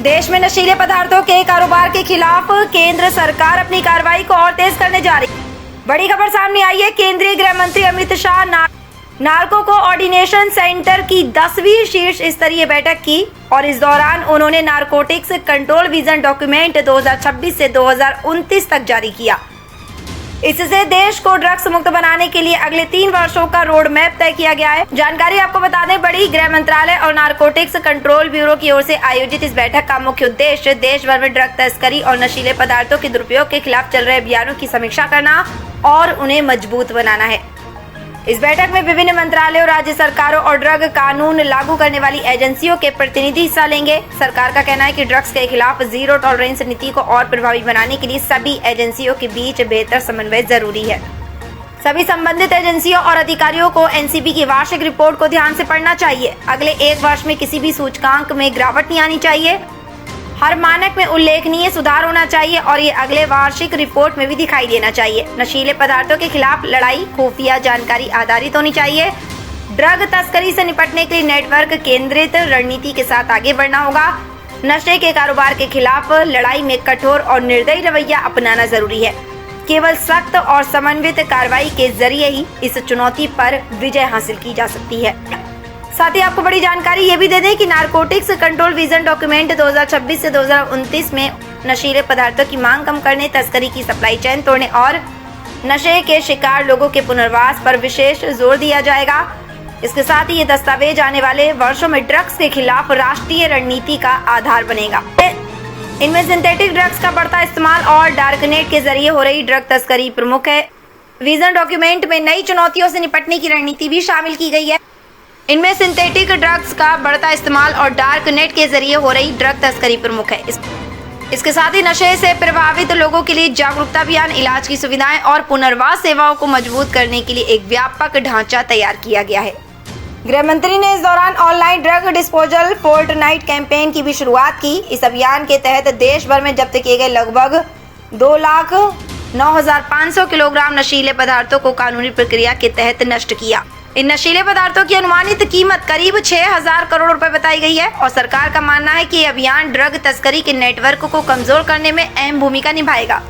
देश में नशीले पदार्थों के कारोबार के खिलाफ केंद्र सरकार अपनी कार्रवाई को और तेज करने जा रही है। बड़ी खबर सामने आई है। केंद्रीय गृह मंत्री Amit Shah narco coordination centre की 10वीं शीर्ष स्तरीय बैठक की और इस दौरान उन्होंने नारकोटिक्स कंट्रोल विजन डॉक्यूमेंट 2026 से 2029 तक जारी किया। इससे देश को ड्रग्स मुक्त बनाने के लिए अगले 3 वर्षों का रोड मैप तय किया गया है। जानकारी आपको बता दें, बड़ी गृह मंत्रालय और नारकोटिक्स कंट्रोल ब्यूरो की ओर से आयोजित इस बैठक का मुख्य उद्देश्य देश भर में ड्रग तस्करी और नशीले पदार्थों के दुरुपयोग के खिलाफ चल रहे अभियानों की समीक्षा करना और उन्हें मजबूत बनाना है। इस बैठक में विभिन्न मंत्रालयों, राज्य सरकारों और ड्रग कानून लागू करने वाली एजेंसियों के प्रतिनिधि हिस्सा लेंगे। सरकार का कहना है कि ड्रग्स के खिलाफ जीरो टॉलरेंस नीति को और प्रभावी बनाने के लिए सभी एजेंसियों के बीच बेहतर समन्वय जरूरी है। सभी संबंधित एजेंसियों और अधिकारियों को एनसीबी की वार्षिक रिपोर्ट को ध्यान से पढ़ना चाहिए। अगले 1 वर्ष में किसी भी सूचकांक में गिरावट नहीं आनी चाहिए। हर मानक में उल्लेखनीय सुधार होना चाहिए और ये अगले वार्षिक रिपोर्ट में भी दिखाई देना चाहिए। नशीले पदार्थों के खिलाफ लड़ाई खुफिया जानकारी आधारित होनी चाहिए। ड्रग तस्करी से निपटने के लिए नेटवर्क केंद्रित रणनीति के साथ आगे बढ़ना होगा। नशे के कारोबार के खिलाफ लड़ाई में कठोर और निर्दयी रवैया अपनाना जरूरी है। केवल सख्त और समन्वित कार्रवाई के जरिए ही इस चुनौती पर विजय हासिल की जा सकती है। साथ ही आपको बड़ी जानकारी ये भी दे दें कि नारकोटिक्स कंट्रोल विजन डॉक्यूमेंट 2026 से 2029 में नशीले पदार्थों की मांग कम करने, तस्करी की सप्लाई चेन तोड़ने और नशे के शिकार लोगों के पुनर्वास पर विशेष जोर दिया जाएगा। इसके साथ ही ये दस्तावेज आने वाले वर्षों में ड्रग्स के खिलाफ राष्ट्रीय रणनीति का आधार बनेगा। इनमें सिंथेटिक ड्रग्स का बढ़ता इस्तेमाल और डार्कनेट के जरिए हो रही ड्रग तस्करी प्रमुख है। विजन डॉक्यूमेंट में नई चुनौतियों से निपटने की रणनीति भी शामिल की गई है। इनमें सिंथेटिक ड्रग्स का बढ़ता इस्तेमाल और डार्क नेट के जरिए हो रही ड्रग तस्करी प्रमुख है। इसके साथ ही नशे से प्रभावित लोगों के लिए जागरूकता अभियान, इलाज की सुविधाएं और पुनर्वास सेवाओं को मजबूत करने के लिए एक व्यापक ढांचा तैयार किया गया है। गृह मंत्री ने इस दौरान online drug disposal fortnight campaign की भी शुरुआत की। इस अभियान के तहत देश भर में जब्त किए गए लगभग 2,09,500 किलोग्राम नशीले पदार्थों को कानूनी प्रक्रिया के तहत नष्ट किया। इन नशीले पदार्थों की अनुमानित कीमत करीब 6,000 करोड़ रुपए बताई गई है और सरकार का मानना है कि ये अभियान ड्रग तस्करी के नेटवर्क को कमजोर करने में अहम भूमिका निभाएगा।